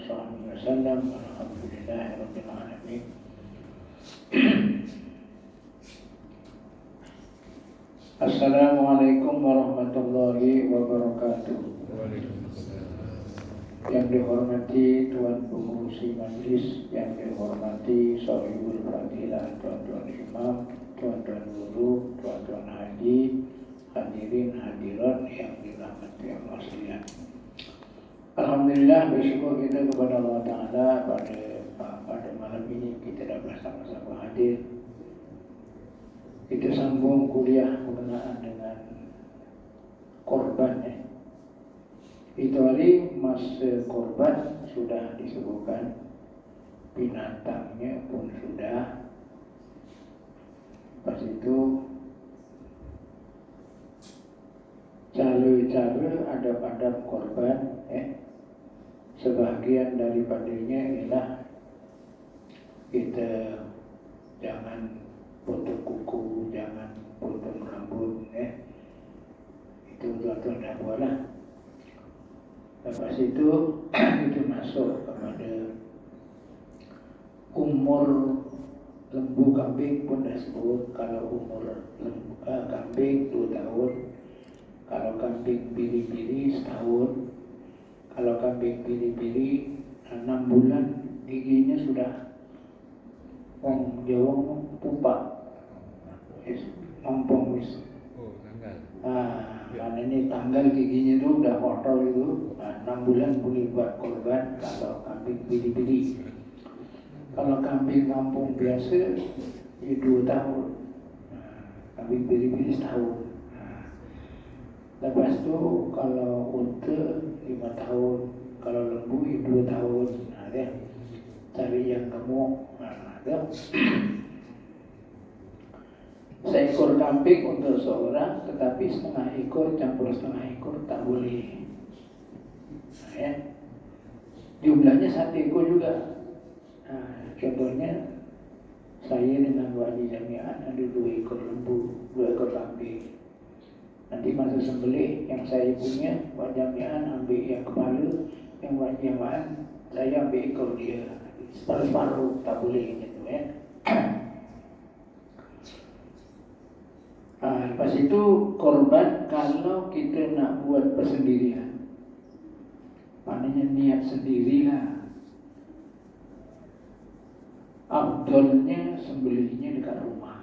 Wasallam. Alhamdulillahirabbil alamin. Assalamualaikum warahmatullahi wabarakatuh. Yang dihormati Tuan Pengurusi Majlis, yang dihormati Shahibul Fadilah, Tuan-tuan Imam, Tuan-tuan Guru, Tuan-tuan Haji, hadirin hadirat yang dirahmati Allah sekalian. Alhamdulillah, bersyukur kita kepada Allah Ta'ala pada malam ini kita dapat bersama-sama hadir. Kita sambung kuliah berkenaan dengan korban. Itu hari masa korban sudah disebutkan, binatangnya pun sudah. Lepas itu cara-cara adab-adab korban, sebahagian daripadanya ialah kita jangan potong kuku, jangan potong rambut, itu tuan-tuan dah buat lah. Lepas itu kita masuk kepada umur lembu kambing pun dah sebut. Kalau umur lembu kambing 2 tahun, kalau kambing biri-biri setahun, kalau kambing biri-biri 6 bulan giginya sudah Jawa pupak, ngompong wis. Maknanya tanggal giginya itu udah kotor itu. 6 bulan boleh buat korban kalau kambing biri-biri. Kalau kambing kampung biasa 2 tahun, kambing biri-biri setahun. Lepas itu kalau unta 5 tahun, kalau lembu 2 tahun. Cari yang gemuk. Seekor kambing untuk seorang, tetapi setengah ekor campur setengah ekor tak boleh. Jumlahnya 1 ekor juga. Contohnya saya dengan wali jamiah ada 2 ekor lembu, 2 ekor kambing. Nanti masa sembelih yang saya punya wali jamiah ambil yang kepala, yang wali jamiah saya ambil ekor dia. Separuh-separuh tak boleh gitu Lepas itu korban kalau kita nak buat persendirian, maknanya niat sendirilah. Afdolnya sembelihnya dekat rumah.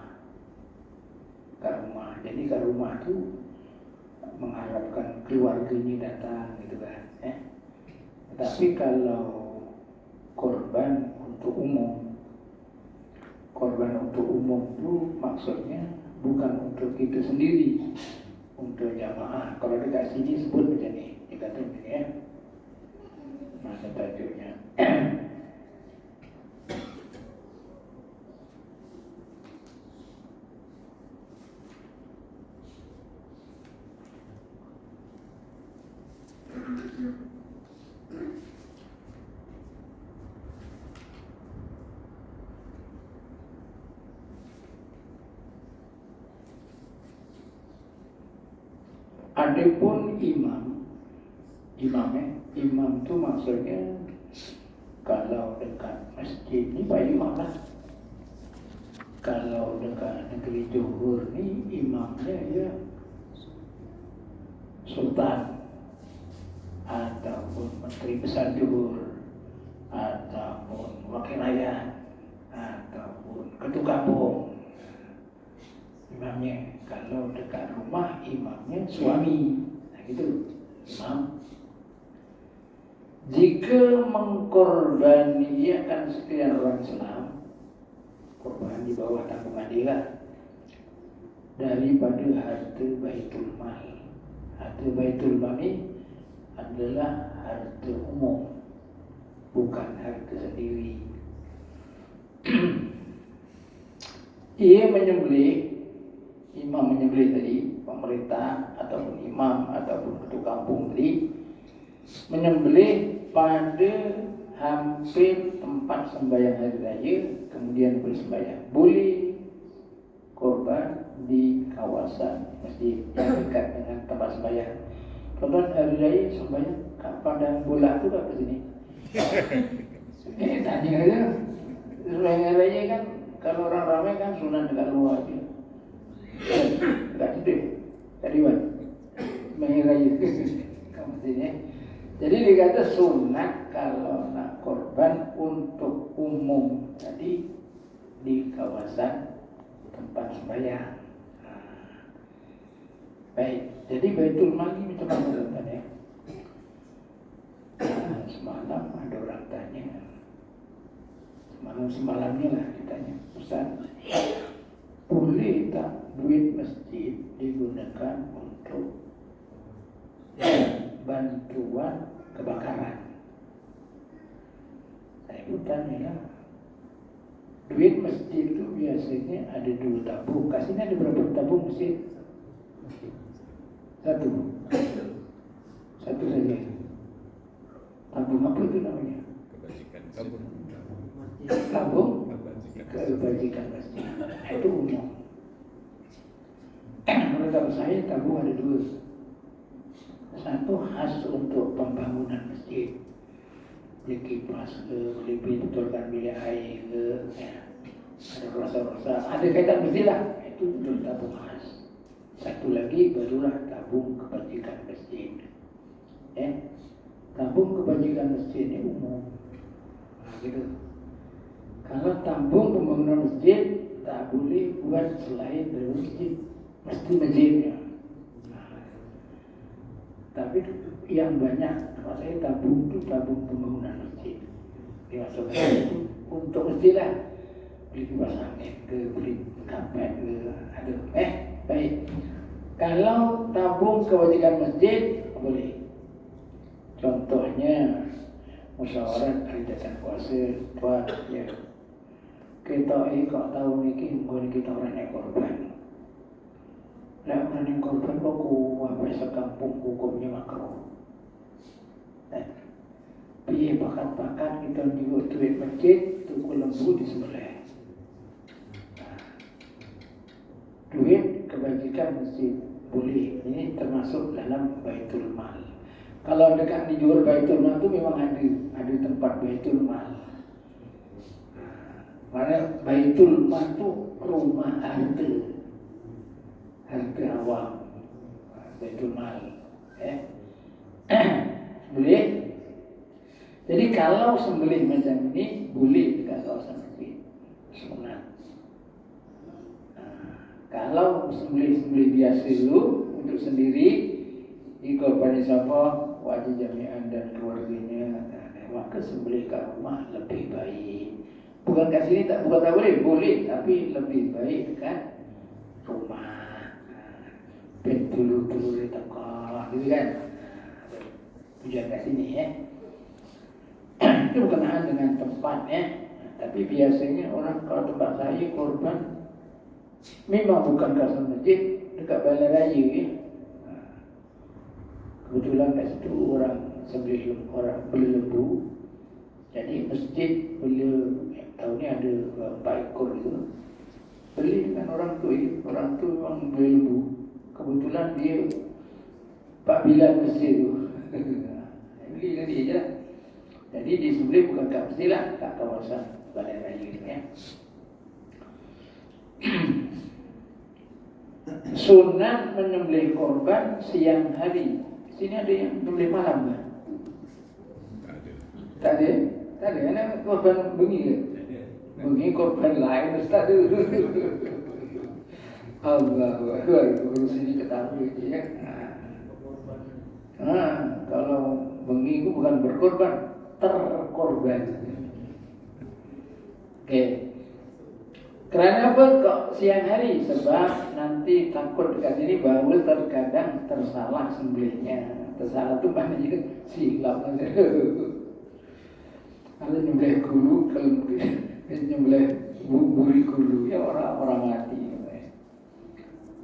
Jadi kat rumah tu mengharapkan keluarganya datang gitu kan. Tapi kalau korban untuk umum, tu maksudnya bukan untuk kita sendiri, untuk jamaah. Kalau dekat sini sebut macam ni, dia kata macam ni masa tajuknya. Adapun imam tu maksudnya kalau dekat masjid ni Pak Imam lah. Kalau dekat negeri Johor ni imamnya ya sultan ataupun menteri besar Johor ataupun wakil rakyat ataupun ketua kampung. Imamnya. Kalau dekat rumah imamnya suami. Gitu imam. Jika mengkorbankan sekian orang Islam, korban di bawah tanggungan dia lah, daripada harta Baitul Mal. Harta Baitul Mal ni adalah harta umum, bukan harta sendiri. Ia menyembelih, imam menyembelih tadi, pemerintah ataupun imam ataupun ketua kampung tadi menyembelih pada hampir tempat sembahyang hari raya, kemudian bersembahyang. Boleh korban di kawasan masjid yang dekat dengan tempat sembahyang. Tuan-tuan hari raya sembahyang kat padang bola tu kat sini. Tanya aja. Raya kan kalau orang ramai kan sunat dekat luar aja. Dekat situ. Tadi kan. Raya. Kamu sini. Jadi dikata sunat kalau nak korban untuk umum. Jadi di kawasan tempat sembahyang. Baik, jadi Baitul Mal ini macam mana tanya? Semalam ada orang tanya. Semalamnya lah ditanya, Ustaz, boleh tak duit masjid digunakan untuk bantuan kebakaran? Saya pun tanya lah. Duit masjid itu biasanya ada 2 tabung. Kasihnya ada berapa tabung masjid? Satu saja. Tabung apa itu namanya? Kebajikan tabung. Tabung kebajikan masjid. Itu umum. Menurut saya tabung ada 2. Satu khas untuk pembangunan masjid. Dia kipas ke, boleh betulkan bilik air ke, ada rosa-rosa, ada kaitan masjid lah. Itu untuk tabung khas. Satu lagi barulah tabung kebajikan masjid. Tabung kebajikan masjid ini umum. Gitu. Kalau tabung pembangunan masjid tak boleh buat selain dari masjid, mesti masjidnya. Tapi yang banyak, kalau saya tabung itu tabung pembangunan masjid. Dimasukkan itu untuk masjid lah. Beli kipas angin ke, beli karpet ke, ada. Baik. Kalau tabung kewajiban masjid boleh. Contohnya musyawarah hari datang kuasa buat ya. Kita kok tahu niki mungkin kita orang yang korban. Lah orang yang korban kok apa sekampung hukumnya makruh. Piye bakat-bakat kita juga duit masjid tuku lembu di sebelah. Duit kebajikan masjid boleh, ini termasuk dalam Baitul Mal. Kalau dekat dijual Baitul Mal itu memang ada tempat Baitul Mal. Karena Baitul Mal itu rumah harta awam. Baitul Mal, boleh. Jadi kalau sembelih macam ini boleh dekat kawasan masjid, sunat. Kalau sembelih biasa dulu untuk sendiri, dikorbankan siapa, wajib jami'an dan keluarganya, maka sembelih kat rumah lebih baik. Bukan kat sini tak boleh, tapi lebih baik dekat rumah. Dulu di tengah, gitu kan? Tujuan kat sini Itu berkenaan dengan tempat Tapi biasanya orang kalau tempat saya korban memang bukan kawasan masjid, dekat balai raya Kebetulan kat situ orang beli lembu. Jadi masjid tahun ni ada 4 ekor itu. Beli dengan orang tu memang beli lembu. Kebetulan dia 4 bilan masjid tu. Beli dengan dia je lah. Jadi disembelih bukan kat masjid lah, kat kawasan balai raya ni Sunat menyembelih korban siang hari. Sini ada yang menyembelih malam kan? Tak ada. Anak korban bengi ke? Bengi korban lain Ustaz tu. Allah Akbar. Urus ini ketahui je kalau bengi itu bukan berkorban, terkorban. Kerana apa kok siang hari? Sebab nanti takut dekat sini baru terkadang tersalah sembelihnya. Tersalah tu maknanya silap. Kalau nyembelih gulu, kalau nyembelih buri gulu, ya orang mati.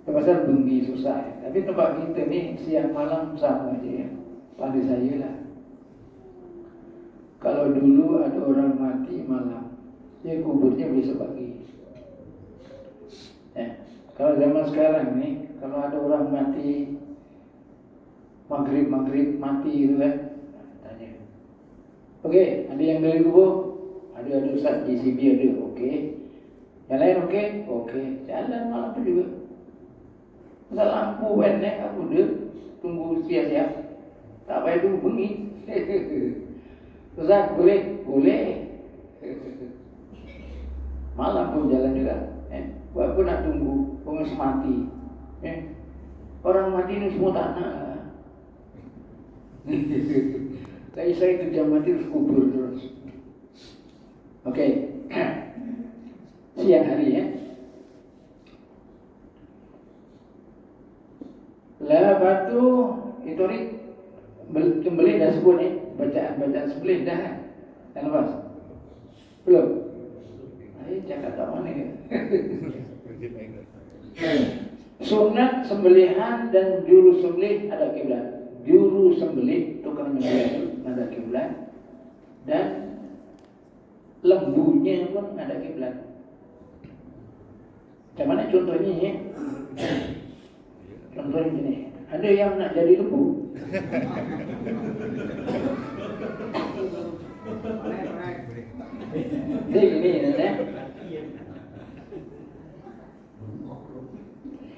Pasal bengi susah. Tapi tempat kita ni siang malam sama je. Pada saya lah. Kalau dulu ada orang mati malam, dia kuburnya besok pagi. Kalau zaman sekarang ni, kalau ada orang mati maghrib mati itu kan, tanya, Oke, ada yang dari kubu, ada Ustaz JCB ada, oke. Yang lain oke, jalan malam itu juga. Misal lampu pendek aku udah tunggu siap-siap. Tak payah tunggu bengi. Ustaz boleh. Malam pun jalan juga. Walaupun nak tunggu, pengen mati. Orang mati ini semua tanah. Tapi saya itu jam mati harus kubur terus. Oke. Siang hari ya. Lah batu itu nih sembelih dah sebut nih bacaan sembelih dah kan? Kan lepas? Belum? Ayo cakap tak mana ya? Sunat sembelihan dan juru sembelih ada kiblat. Juru sembelih tukang menyembelih ada kiblat dan lembunya pun ada kiblat. Macam mana contohnya ya? Contohnya gini, ada yang nak jadi lembu. Jadi gini ya.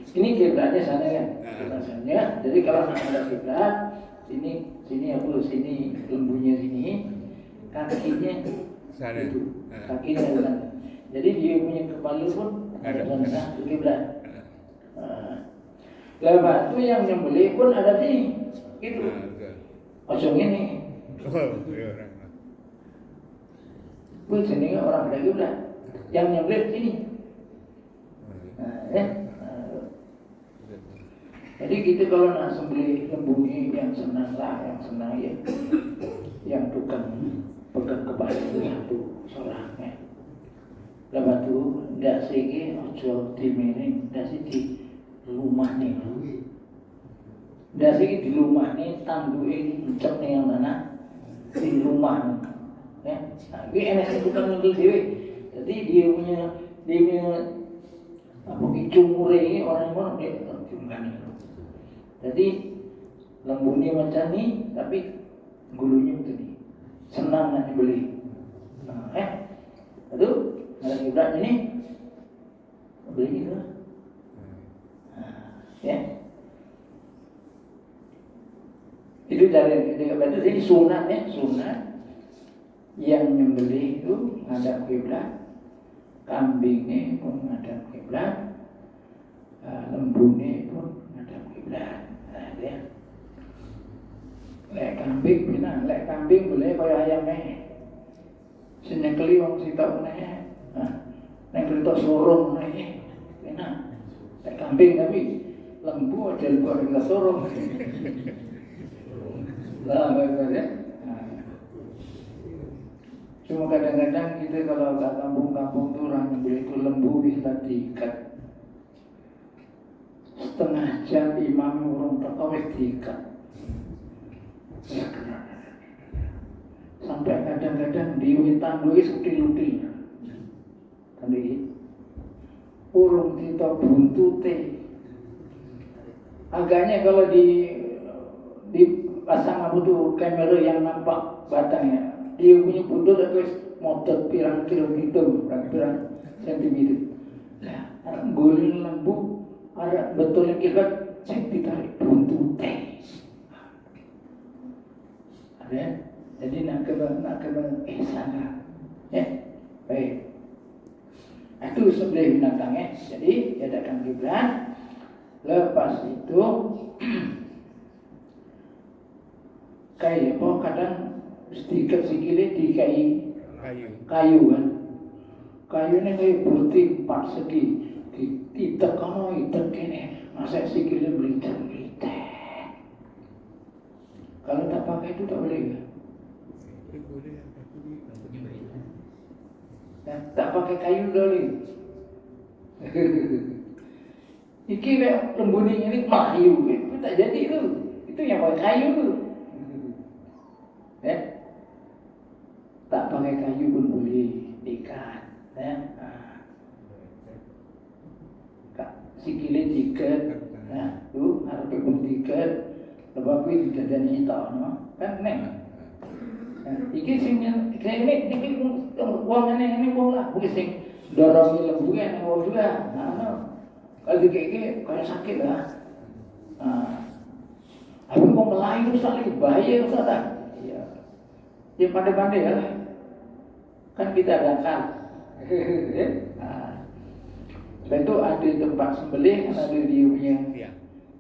Ini kiblatnya sana kan? Kiblatnya. Jadi kalau nak ada kiblat, sini lembunya sini, kakinya sana. itu, kakinya ada sana. Jadi dia punya kepala pun ada sana kiblat. Lah batu yang nyembelih pun ada sini, gitu. Kosong ini. Pun sini orang ada kiblat. Yang nyembelih sini. Jadi kita kalau nak sembelih lembu ini yang senang ya, yang tukang pegang kepala satu sorangnya. Lepas tu dah segi ojo dimini, dah segi rumah ni, dah segi di rumah ni tandu ini ucap ni yang mana di rumah ni, ya. Tapi enak tukang ngambil dewi. Jadi dia punya apa kicumure ini orang mana dia jumlah ni. Jadi lembunya macam ni, tapi gulunya macam ni. Senang nak dibeli. Itu ada kiblat ni, beli gitu. Ya. Itu dari itu jadi sunat ya, sunat yang menyembelih itu ngadap kiblat, kambingnya pun ngadap kiblat, lembunya pun ngadap kiblat. Ya. Lek kambing boleh kaya ayam ni. Senyekeli wong sitok ni. Nek kereta sorong ni. Enak. Lek kambing tapi lembu ada lembu ada sorong. Lah bagus ya. Cuma kadang-kadang kita kalau kat kampung-kampung tu orang nyembelih itu lembu bisa diikat. Setengah jam imam urung teko wis diikat. Sampai kadang-kadang di witan wis util-util. Tadi urung kita buntute. Agaknya kalau dipasang apa tuh kamera yang nampak batangnya, dia punya buntut terus motor pirang kilometer, pirang sentimeter. Lah, guling lembu ada betul yang kita cek ditarik buntutnya. Ada, jadi nak kena sana, ya, baik. Itu sembelih binatang ya. Jadi adakan kiblat. Lepas itu kayak apa kadang stiker sikile dikai kayu kan. Kayunya kayak putih 4 segi. Itek kono itek kene, masa sikilnya belitek. Kalau tak pakai itu tak boleh kan? Tak pakai kayu dulu. Iki lembu ini melayu, itu tak jadi itu. Itu yang pakai kayu tu. Tak pakai kayu pun boleh ikat. Sikile diikat, tu harap pun diikat. Lepas itu tidak ada hitam, kan nek. Iki sing ini wong ini wong lah, bukan sing dorong lembu kan wong juga. Nah, kalau kayak kayak sakit lah. Tapi mau Melayu saling bahaya Ustaz. Iya. Ya pandai-pandai ya. Kan kita ada kan. Itu ada tempat sembelih, ada dia punya,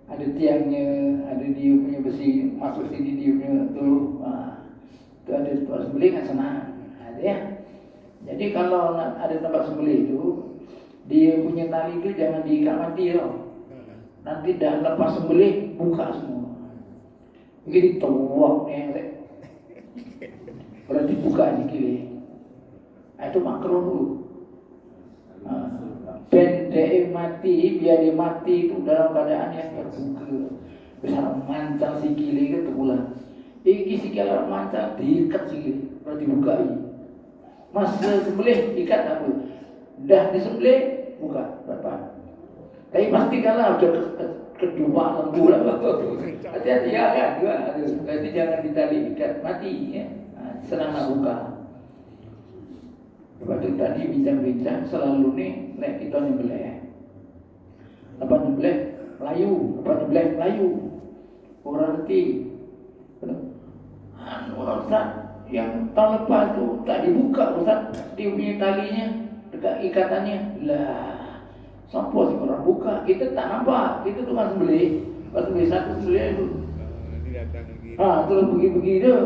ada tiangnya, ada dia punya besi masuk sini dia punya tuh. Itu ada tempat sembelih kan senang. Ada ya. Jadi kalau ada tempat sembelih itu, dia punya tali itu jangan diikat mati loh. Nanti dah lepas sembelih buka semua. Jadi tuak nih, berarti buka di kiri. Itu makruh dulu. Pendek mati, biar dia mati itu dalam keadaan yang terbuka. Besar mancal si kiri ke tulang. Iki si kiri mancal diikat si kiri, berarti buka ini. Masa sembelih ikat apa? Dah disembelih buka berapa? Tapi pasti kalau kedua lembu lah. Hati-hati ya kan juga. Berarti jangan ditali ikat mati ya. Senang nak buka. Lepas itu tadi bincang-bincang selalu nih kita nyembelih. Apa nyembelih? Melayu. Apa nyembelih? Melayu. Orang ngerti. Ustaz yang tahun lepas tu tak dibuka Ustaz. Dia punya talinya dekat ikatannya. Lah. Sampai orang buka, kita tak nampak, kita tukang sembelih, pas sembelih satu sembelih itu. Terus pergi-pergi tu.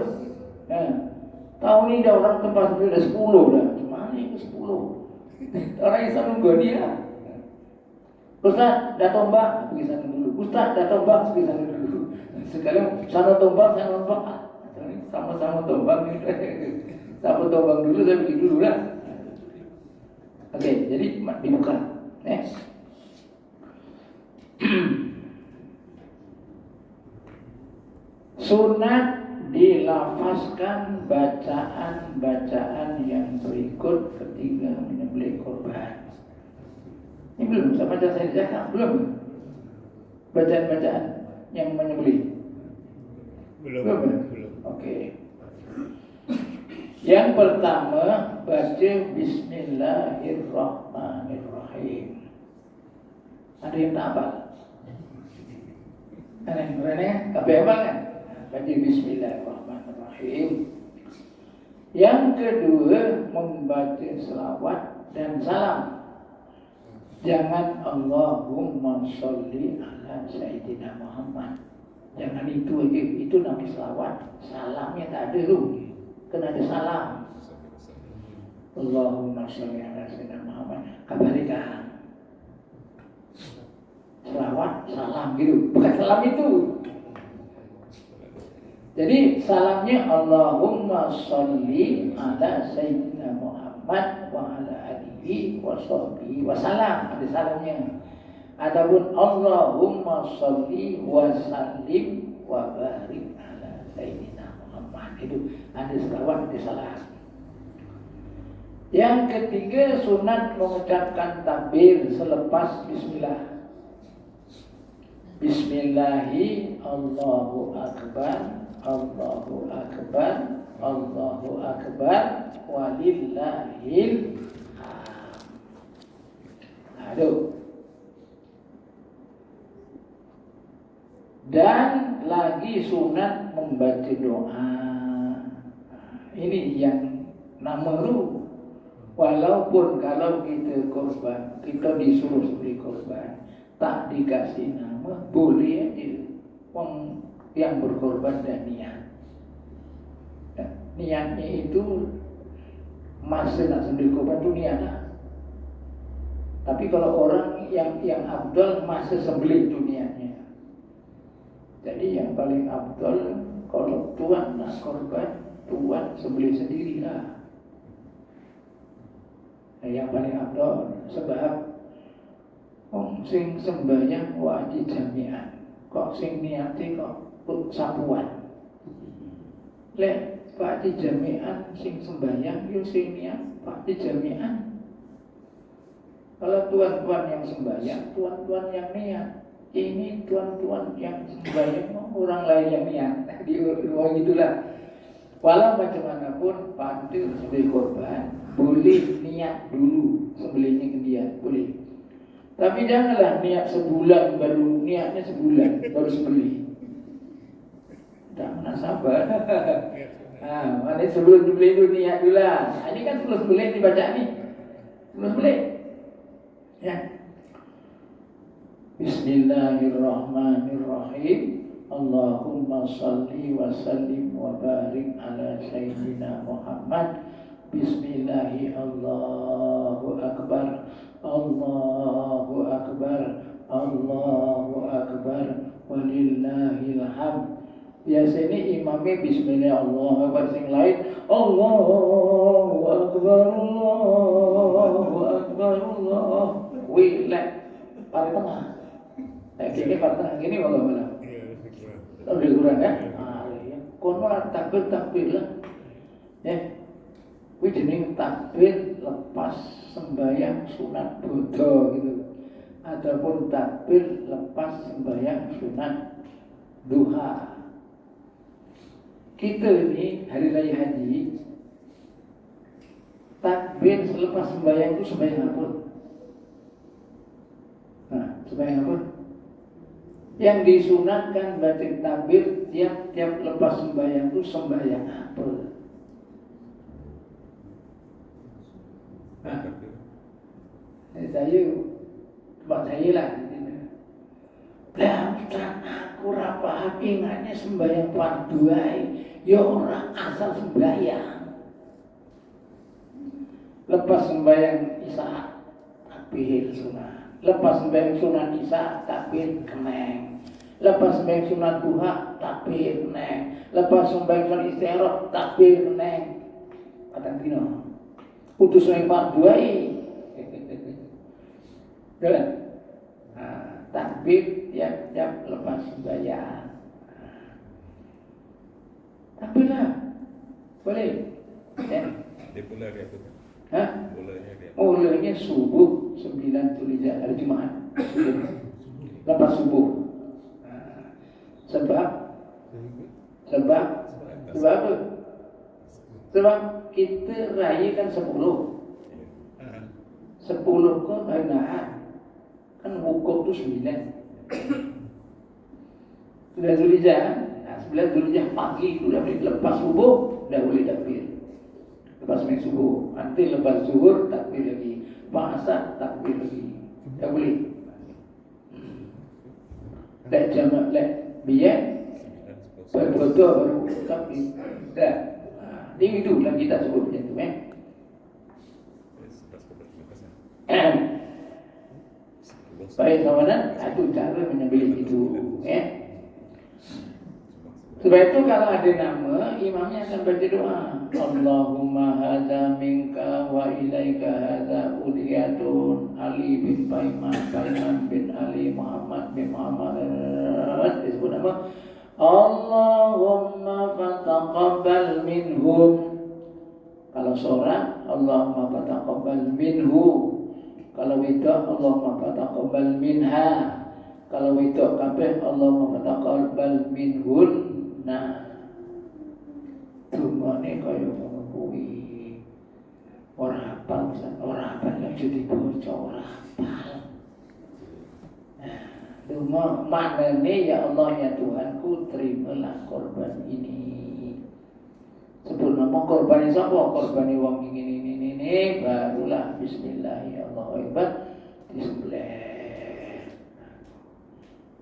Tahun ni dah orang tempat sembelih dah 10 dah. Cuma ni 10. Orang Islam nunggu dia. Ustaz dah tombak, pergi sana dulu. Ustaz dah tombak, pergi sana dulu. Sekalian sana tombak, sana tombak. Sama-sama tombak ni. Sama tombak dulu, saya pergi dulu lah. Okey, jadi dibuka. Sunat dilafazkan bacaan-bacaan yang berikut ketika menyembelih korban. Ini belum sama baca saya zakat belum. Bacaan-bacaan yang menyembelih. Belum. Okey. Yang pertama baca Bismillahirrahmanirrahim. Ada yang tak hafal? Ada yang berani kan? Kabeh hafal kan? Baca Bismillahirrahmanirrahim. Yang kedua membaca selawat dan salam. Jangan Allahumma sholli ala Sayyidina Muhammad. Jangan itu aja. Itu nama selawat. Salamnya tak ada tu. Kena ada salam. Allahumma sholli ala Sayyidina Muhammad. Kabarikan. Selawat, salam gitu. Bukan salam itu. Jadi salamnya Allahumma sholli ala Sayyidina Muhammad wa ala alihi wa sahbihi wa salam. Ada salamnya. Adapun Allahumma sholli wa sallim wa barik ala Sayyidina itu ada selawat, ada salam. Yang ketiga sunat mengucapkan takbir selepas bismillah. Bismillahi Allahu Akbar, Allahu Akbar, Allahu Akbar, walillahil hamd. Aduh. Dan lagi sunat membaca doa. Ini yang nama lu. Walaupun kalau kita korban, kita disuruh beri korban, tak dikasih nama, boleh aja. Orang yang berkorban dan niat. Niatnya itu masa nak sembelih korban itu niat lah. Tapi kalau orang yang afdal masa sembelih itu niatnya. Jadi yang paling afdal kalau tuan nak korban, tuan sembelih sendirilah. Yang paling afdal sebab sing sembahyang wajib jami'an. Kok sing niate kok sapuan. Lek wajib jami'an sing sembahyang yo sing niat wajib jami'an. Kalau tuan-tuan yang sembahyang, tuan-tuan yang niat. Ini tuan-tuan yang sembahyang orang lain yang niat. Di rumah gitulah. Walau macam mana pun pantil sembelih korban, boleh niat dulu sembelihnya ke dia, boleh. Tapi janganlah niat sebulan baru niatnya sebulan baru sembelih. Tak sabar. Mana sebelum sembelih itu niat dulu lah. Ini kan sebelum sembelih dibaca ni. Sebelum sembelih. Ya. Bismillahirrahmanirrahim. Allahumma salli wa sallim wa barik ala sayyidina Muhammad. Bismillahi Allahu Akbar. Allahu Akbar. Allahu Akbar. Walillahil hamd. Biasanya imamnya Bismillah Allahu Akbar, sing lain Allahu Akbar. Allahu Akbar. Allah. Wilek pada tengah. Kini pada tengah gini malah. Lebih kurang ya. Kono takbir lah. Ya. Kuwi jeneng takbir lepas sembahyang sunat Buddha gitu. Ataupun takbir lepas sembahyang sunat duha. Kita ini hari raya haji, takbir selepas sembahyang itu sembahyang apa? Nah, sembahyang apa? Yang disunatkan baca takbir tiap lepas sembahyang itu sembahyang apa? Nah, saya lah. Lah, aku rapa hakingane sembahyang fardu ae. Ya orang asal sembahyang. Lepas sembahyang Isya takbir sunat. Lepas sembahyang sunat Isya takbir keneng. Lepas sembahyang sunat duha takbir keneng. Lepas sembahyang sunat istigharah takbir keneng. Kadang dino. Putus sembahyang fardu ae. Jalan. Takbir tiap lepas sembahyang. Takbir lah. Boleh. Ya. Dia pula dia tu. Mulanya subuh 9 Dzulhijjah hari Jumaat. Lepas subuh. Sebab apa? Sebab kita rayakan 10. 10 kok enak. Kan wukuf tu 9. Sudah Dzulhijjah. 9 Dzulhijjah pagi tu dah boleh lepas subuh dah boleh takbir. Lepas sembahyang subuh, nanti lepas zuhur takbir lagi, asar takbir lagi. Dah boleh. Lek jamak lek biar betul baru takbir. Dah. Ini itu lah kita sebut macam tu Baik kawanan, satu cara menyembelih itu Sebab itu kalau ada nama, imamnya akan baca doa. Allahumma hadza minka wa ilaika hadza udiyatun Ali bin Paiman bin Ali Muhammad bin Muhammad. Disebut nama Allahumma fataqabbal minhum. Kalau seorang, Allahumma fataqabbal minhu. Kalau itu, Allahumma fataqabbal minha. Kalau itu kabeh, Allahumma fataqabbal minhun. Nah, tungane kaya ngono kuwi. Ora hafal, ora hafal lagi dibaca ora hafal. Cuma maknanya ya Allah ya Tuhanku terimalah korban ini. Sebut nama korban siapa? Korban wong ini barulah bismillahirrahmanirrahim disembelih.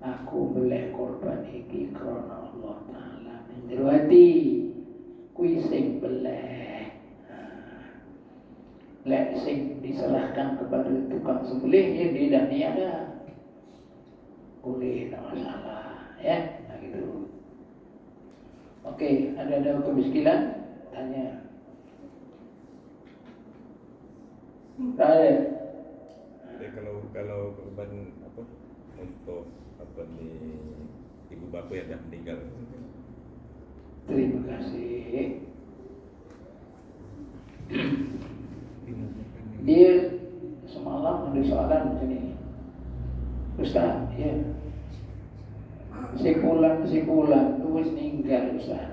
Aku beleh korban iki krana Allah Ta'ala njero ati kuwi sing beleh. Lek sing diserahkan kepada tukang sembelih ya dia dah niada. Boleh, tak masalah ya. Nah gitu. Oke, ada kemiskinan? Tanya. Tak ada. Kalau korban apa untuk apa ni ibu bapa yang dah meninggal. Terima kasih. Dia semalam ada soalan macam ni. Ustaz, ya. Sebulan tulis meninggal Ustaz.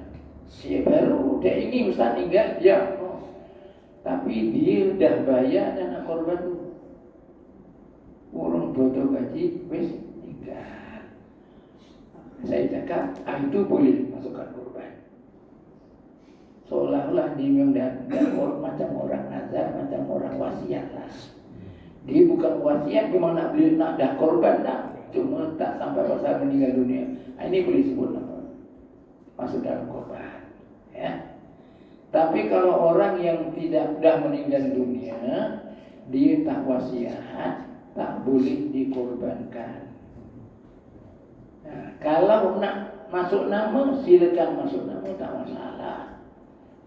Ya baru oh dia ini Ustaz tinggal ya, oh. Tapi dia dah bayar dana korban tu. Urung bodoh gaji, wis tinggal. Saya cakap, itu boleh masukkan korban. Seolah-olah dia memang macam orang nazar, macam orang wasiat lah. Dia bukan wasiat, cuma nak beli nak dah korban dah, cuma tak sampai pasal meninggal dunia. Ini boleh sebut nama, masuk dalam korban. Ya. Tapi kalau orang yang tidak dah meninggal dunia, dia tak wasiat, tak boleh dikorbankan. Nah, kalau nak masuk nama, silakan masuk nama, tak masalah.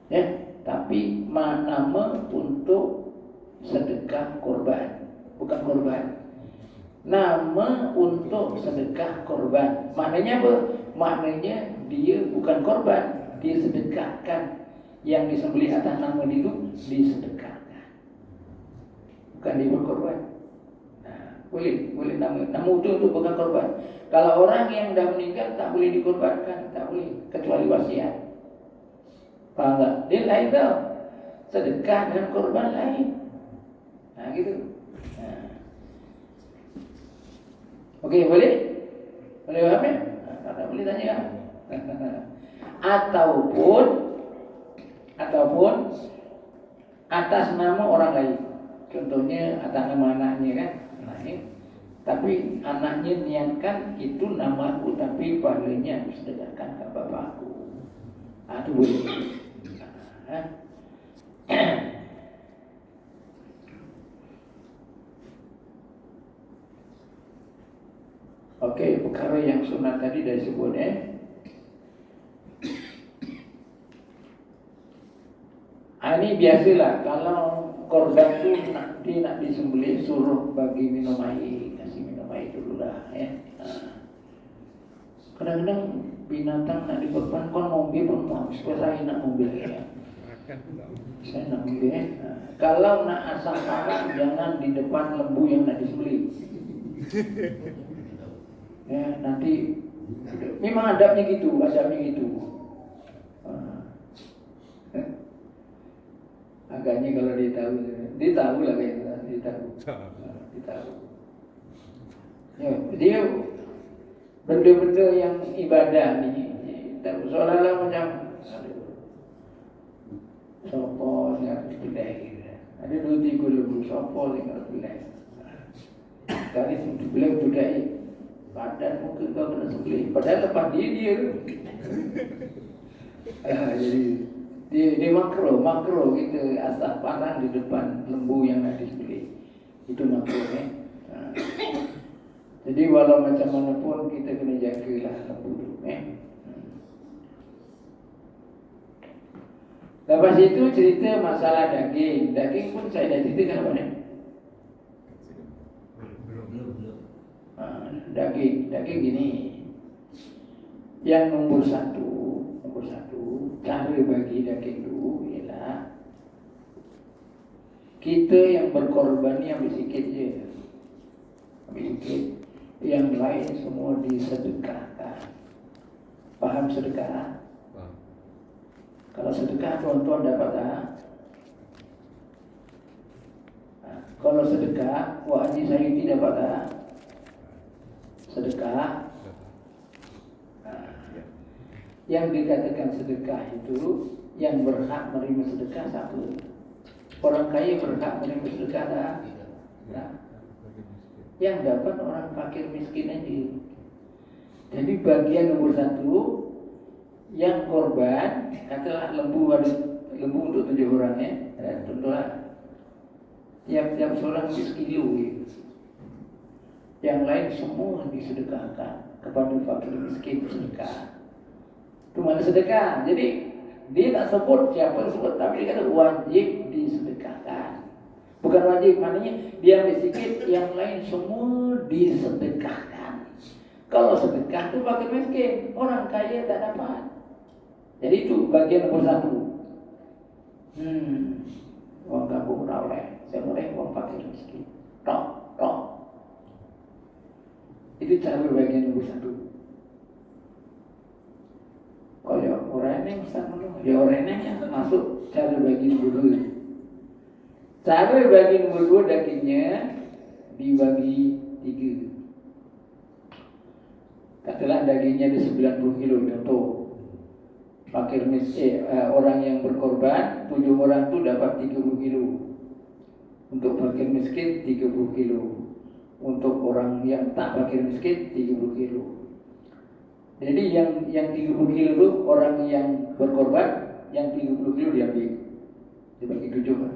Ya, tapi nama untuk sedekah korban, bukan korban. Nama untuk sedekah korban. Maknanya apa? Maknanya dia bukan korban, dia sedekahkan. Yang disembelih atas nama dia itu disedekahkan, bukan dia berkorban. Nah, boleh nama itu bukan korban. Kalau orang yang dah meninggal tak boleh dikorbankan, tak boleh, kecuali wasiat. Faham tak? Dia lain tau. Sedekah dan korban lain. Nah gitu. Nah. Okey, boleh? Boleh faham ya? Tak boleh tanya. Ataupun atas nama orang lain. Contohnya atas nama anaknya kan. Tapi anaknya niatkan itu namaku, tapi pahalanya aku sedekahkan ke bapakku. Itu boleh. Okey, perkara yang sunat tadi dah sebut Ini biasalah kalau korban tu nak disembelih, suruh bagi minum air, kasih minum air dulu lah Kadang-kadang binatang nak dikorban, kon mobil pun mau, supaya saya nak mobil ya. Saya nak mobil Kalau nak asam parah, jangan di depan lembu yang nak disembelih. Ya, nanti memang adabnya gitu. Agaknya kalau dia tahu lah kayaknya, dia tahu. Ya, dia benda-benda yang ibadah ni, seolah-olah macam sopo yang pilih. Ada 2-3 lembu sopo yang pilih. Kali sebelah budai badan muka kau kena sebelah. Padahal lepas dia tu. Jadi dia makro kita asap parang di depan lembu yang nak disembelih. Itu makro Jadi walau macam mana pun kita kena jagalah lembu tu Lepas itu cerita masalah daging. Daging pun saya dah ceritakan apa ni? Daging gini. Yang nombor satu, cara bagi daging itu ialah kita yang berkorban ni ambil sikit je. Yang lain semua disedekahkan. Faham sedekah? Kalau sedekah tuan-tuan dapat tak? Kalau sedekah, Wak Haji Sayyidi dapat tak? Sedekah. Yang dikatakan sedekah itu, yang berhak menerima sedekah siapa? Orang kaya berhak menerima sedekah tak? Tak. Yang dapat orang fakir miskin aja. Jadi bagian nomor satu, yang korban, katalah lembu untuk 7 orang tentulah tiap seorang sekilo. Yang lain semua disedekahkan kepada fakir miskin sedekah. Itu mana sedekah. Jadi dia tak sebut siapa sebut, tapi dia kata wajib disedekahkan. Bukan wajib, maknanya dia ambil sikit, yang lain semua disedekahkan. Kalau sedekah itu fakir miskin, orang kaya tak dapat. Jadi itu bagian nomor satu. Orang kampung rawleh, saya mulai orang fakir miskin. Tok. Itu cara bagian nomor satu. Kalau orang yang Ustaz menurut. Ya orangnya masuk cara bagi nomor 2. Cara bagi nomor 2 dagingnya dibagi 3. Katakanlah dagingnya ada 90 kilo contoh. Fakir miskin orang yang berkorban 7 orang tu dapat 30 kilo. Untuk fakir miskin 30 kilo. Untuk orang yang tak fakir miskin 30 kilo. Jadi yang 30 kilo itu orang yang berkorban, yang 30 kilo diambil. Dibagi 7.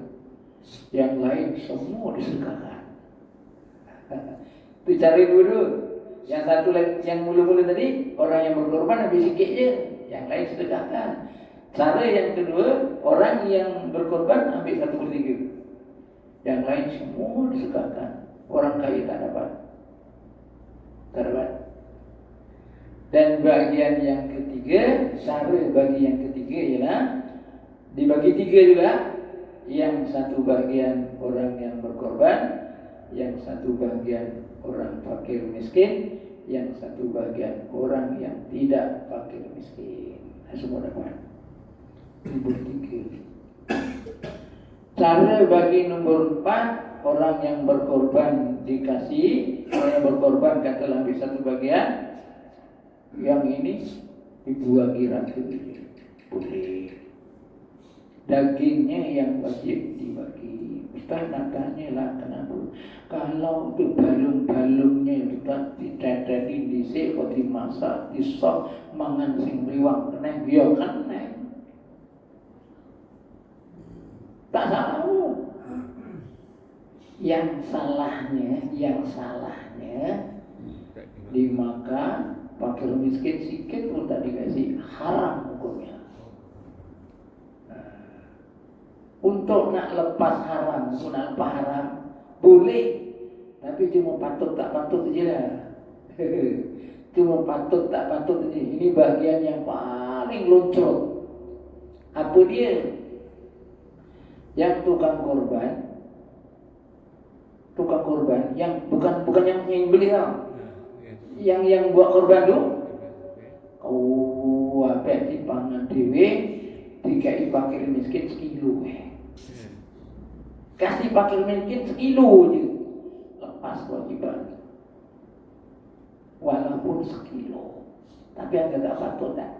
Yang lain semua disedekahkan. Itu cari dulu. Yang satu lagi, yang mula-mula tadi, orang yang berkorban habis sikit je, yang lain sedekahkan. Cara yang kedua, orang yang berkorban ambil 1/3. Yang lain semua disedekahkan. Orang kaya tak dapat. Tak dapat. Dan bagian yang ketiga, cara bagi yang ketiga ialah dibagi 3 juga. Yang satu bagian orang yang berkorban, yang satu bagian orang fakir miskin, yang satu bagian orang yang tidak fakir miskin. Semua dapat. Nomor 3. Cara bagi nomor 4, orang yang berkorban dikasih, orang yang berkorban katalah ambil satu bagian, yang ini dibuangi rata boleh. Dagingnya yang wajib dibagi. Ustaz nak tanya lah kenapa? Kalau tu balung-balungnya Ustaz diteterin disik, kau dimasak, disok, mangan sing liwang kena, ya kena. Tak salah. Yang salahnya dimakan fakir miskin sikit pun tak dikasih, haram hukumnya. Untuk nak lepas haram, boleh, tapi cuma patut tak patut je lah. Cuma patut tak patut je. Ini bagian yang paling loncat. Apa dia? Yang tukang korban, yang bukan yang beli tau. Yang buat korban tu, apa dipangan dewe, dikai fakir miskin sekilo. Kasih fakir miskin sekilo je, lepas kewajiban. Walaupun sekilo, tapi agak tak patut tak.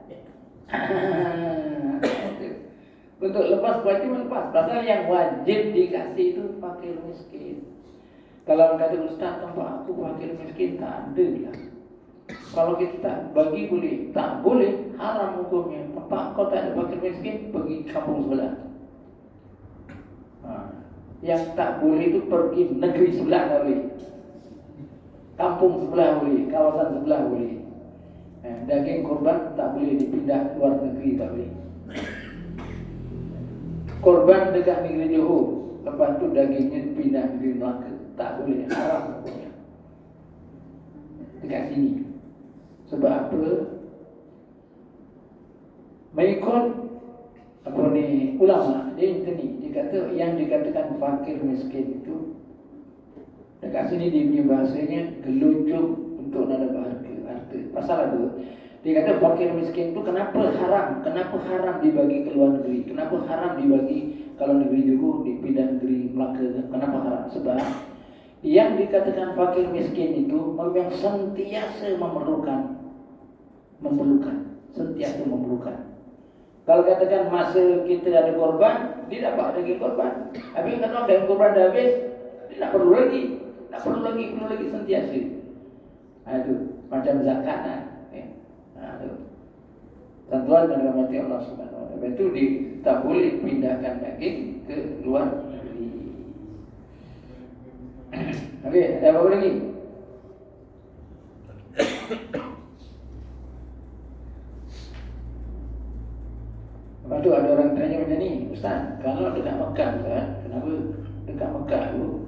Untuk lepas kewajiban lepas. Pasal yang wajib dikasih itu fakir miskin. Kalau kata Ustaz tempat aku fakir miskin tak ada lah. Kalau kita bagi boleh, tak boleh, haram hukumnya. Tempat kau tak ada fakir miskin, pergi kampung sebelah. Yang tak boleh itu pergi negeri sebelah tak boleh. Kampung sebelah boleh, kawasan sebelah boleh. Daging korban tak boleh dipindah luar negeri, tak boleh. Korban dekat negeri Johor, lepas tu dagingnya dipindah negeri Melaka, tak boleh, haram hukumnya. Dekat sini. Sebab apa? Mengikut ulama dia kata yang dikatakan fakir miskin itu dekat sini dia punya bahasanya gelucuk untuk nak dapat harta. Pasal apa? Dia kata fakir miskin itu kenapa haram? Kenapa haram dibagi ke luar negeri? Kenapa haram dibagi kalau negeri Johor dipindah negeri Melaka? Kenapa haram? Sebab yang dikatakan fakir miskin itu memang sentiasa memerlukan, sentiasa memerlukan. Kalau katakan masa kita ada korban, dia dapat lagi korban. Habis kalau ada korban dah habis, dia tak perlu lagi, perlu lagi sentiasa. Itu macam zakat lah. Tuan-tuan dan rahmati Allah Subhanahu Wa Taala. Itu tak boleh pindahkan daging ke luar negeri. Okey, ada apa lagi? Lepas tu ada orang tanya macam ni, Ustaz, kalau dekat Mekah kan, kenapa dekat Mekah tu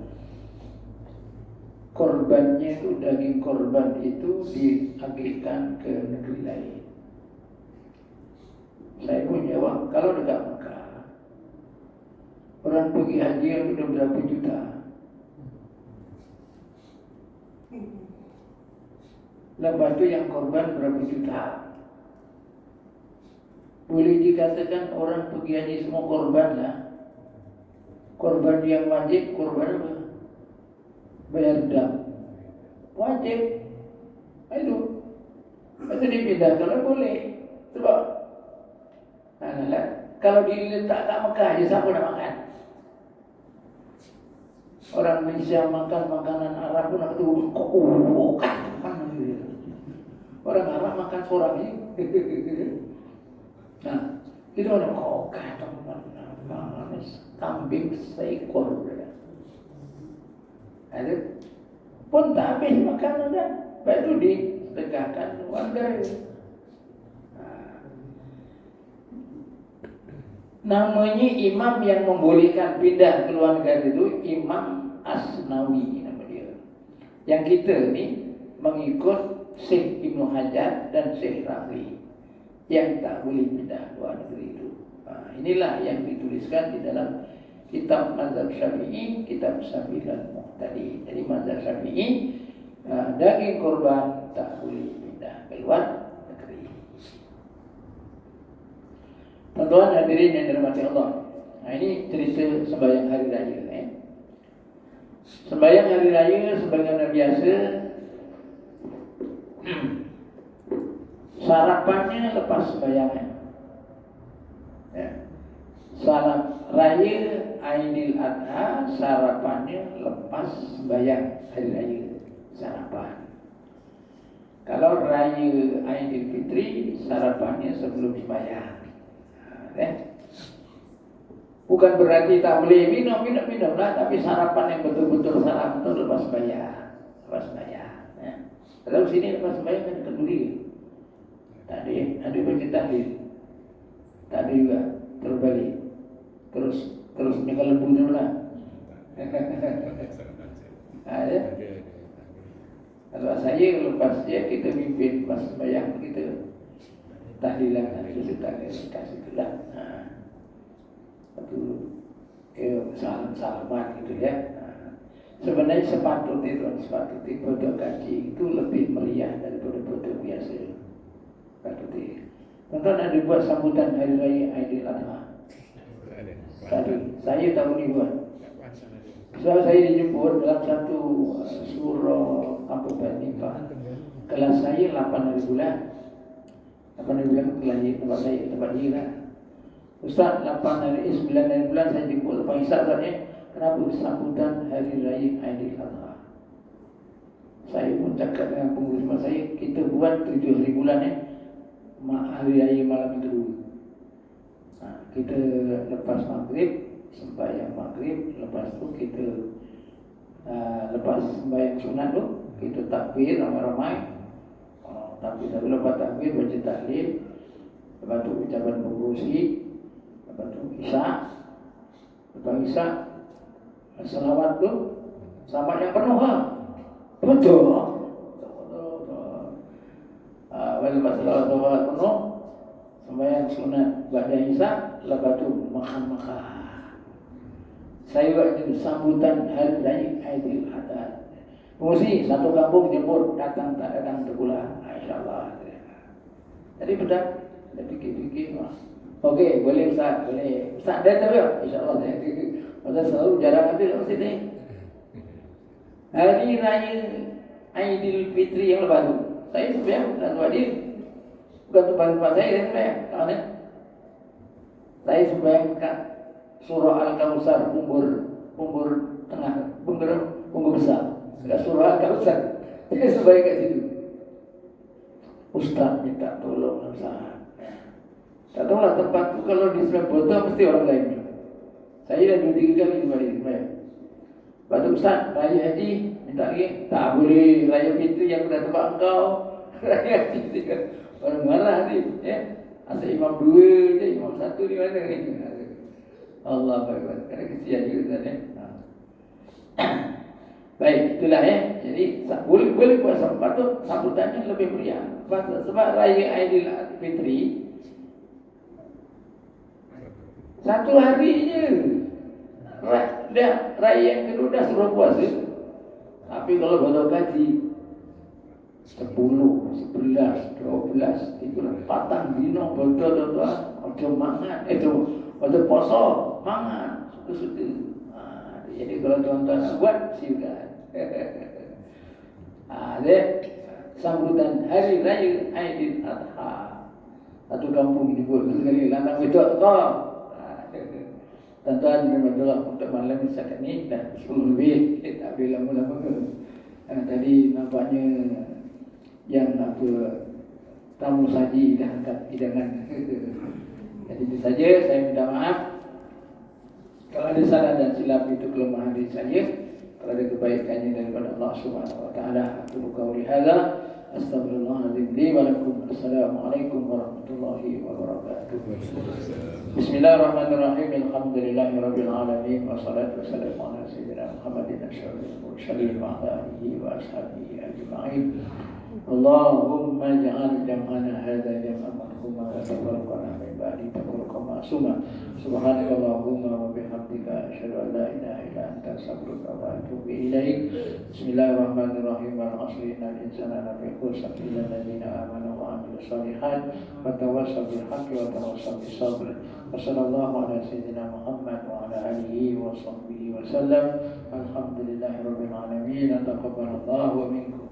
korbannya tu, daging korban itu diagihkan ke negeri lain? Saya pun jawab, kalau dekat Mekah orang pergi haji itu dah berapa juta. Lepas tu yang korban berapa juta. boleh dikatakan orang pergi haji semua korban lah. Korban yang wajib, korban apa? Bayar dam. Wajib. Itu dipindah kalau boleh. Sebab kalau diletak kat Mekah aja siapa nak makan? Orang Malaysia makan makanan Arab pun nak tu kan. Orang Arab makan seorang ni. Nah, itu ada kokah teman-teman, kambing seekor. Ada pun tak habis makanan dah. Lepas itu disedekahkan warga. Namanya imam yang membolehkan pindah ke luar negara itu Imam Asnawi nama dia. Yang kita ni mengikut Syekh Ibnu Hajar dan Syekh Rabi yang tak boleh pindah luar negeri itu. Inilah yang dituliskan di dalam kitab Mazhab Syafi'i, kitab Sabilul Muhtadi. Jadi Mazhab Syafi'i, daging korban tak boleh pindah ke luar negeri. Tuan-tuan hadirin yang dirahmati Allah. Ini cerita sembahyang hari raya. Sembahyang hari raya sebagaimana biasa, sarapannya lepas sembahyang. Salat raya Aidil Adha sarapannya lepas sembahyang hari raya, sarapan. Kalau raya Aidil Fitri sarapannya sebelum sembahyang. Bukan berarti tak boleh minum lah, tapi sarapan yang betul-betul sarapan itu lepas sembahyang. Kalau sini lepas sembahyang kan kenduri. Tadi ada baca tahlil. Tadi juga terbalik. Terus nyekal lembu dulu lah. Ya. Kalau saya lepas kita mimpin pas sembahyang kita tahlilan itu kasih itulah. Salam-salaman gitu ya. Sebenarnya sepatutnya foto kaji itu lebih meriah daripada foto biasa. Sepatutnya. Tonton ada buat sambutan hari raya Aidil Adha. Tadi saya tahu ni buat. So saya dijemput dalam satu surah apa tadi Pak. Kelas saya 8 hari bulan. 8 hari bulan kelahir tempat saya, tempat dia lah. Ustaz 9 hari bulan saya jemput Pak Isyak tadi. Kenapa sambutan hari raya Aidil Adha? Saya pun cakap dengan pengurus saya, kita buat 7 hari bulan hari raya malam itu. Kita lepas maghrib, sembahyang maghrib, lepas tu kita lepas sembahyang sunat tu kita takbir ramai-ramai. Tapi lepas takbir baca tahlil, lepas tu ucapan pengurusi, lepas tu isyak, lepas isyak selawat tu sama yang penuh betul. Lepas selawat penuh, sembahyang sunat ba'da isyak, lepas tu makan. Saya buat itu sambutan hari raya Aidil Adha. Pengurusi satu kampung jemput, datang tak datang terpulang. InsyaAllah. Jadi betul. Dia fikir-fikir. Okey, boleh Ustaz, boleh. Ustaz dah tahu ya? InsyaAllah. Masa selalu jarang ada kat sini. Hari raya Aidil Fitri yang lepas tu, saya sembahyang dan buat dia. Bukan tempat saya sembahyang. Tahu tak? Saya sembahyang kat surah Al-Kautsar, umbur tengah, umbur besar. Kat surah Al-Kautsar. Saya sembahyang kat situ. Ustaz minta tolong Ustaz. Tak tahulah tempat tu kalau di Serabota mesti orang lain. Saya dah 2-3 kali sembahyang. Lepas tu Ustaz, raya haji minta lagi. Tak boleh, raya fitri yang dah tempat engkau. Raya haji tinggal. Orang marah ni, asal imam 2 je, imam 1 di mana ni? Allah Akbar. Kena kesian juga Ustaz Baik, itulah Jadi boleh buat patut sambutannya lebih meriah. Sebab raya Aidil Fitri 1 hari je. Raya yang kedua dah suruh puasa. Tapi kalau baru kaji 10, 11, 12, 13 patang dino betul-betul macam mangan itu waktu poso mangan suka-suka. Jadi kalau tuan-tuan nak buat silakan. Dia sambutan hari raya Aidiladha. Satu kampung disebut sekali landang betul kau. Tuan-tuan memang untuk malam misalkan ni dah 10 lebih, tak boleh lama-lama ke. Tadi nampaknya yang tamu saji dah angkat hidangan. Jadi itu saja, saya minta maaf. Kalau ada salah dan silap itu kelemahan diri saya. Kalau ada kebaikannya daripada Allah Subhanahu Wa Taala. Aku qauli hadza astaghfirullahaladzim li wa lakum. Assalamualaikum warahmatullahi wabarakatuh. Bismillahirrahmanirrahim. Alhamdulillahirabbil alamin wassalatu wassalamu ala sayyidina Muhammadin asyrafil mursalin wa ala alihi wa ashabihi ajma'in. Allahumma ja'al jam'ana hadza jam'an marhuma wa tafarraqana min ba'di tafarruqan ma'suma. Subhanakallahumma wa bihamdika asyhadu an la ilaha illa anta astaghfiruka wa atubu ilaik. Bismillahirrahmanirrahim. Wal 'asri innal insana lafi khusr illa alladziina aamanu wa 'amilus shalihaat wa tawassaw bil haqqi wa tawassaw bis sabr. Wassallallahu ala sayyidina Muhammad wa ala alihi wa sahbihi wa sallam. Alhamdulillahirabbil alamin. Taqabbalallahu minkum.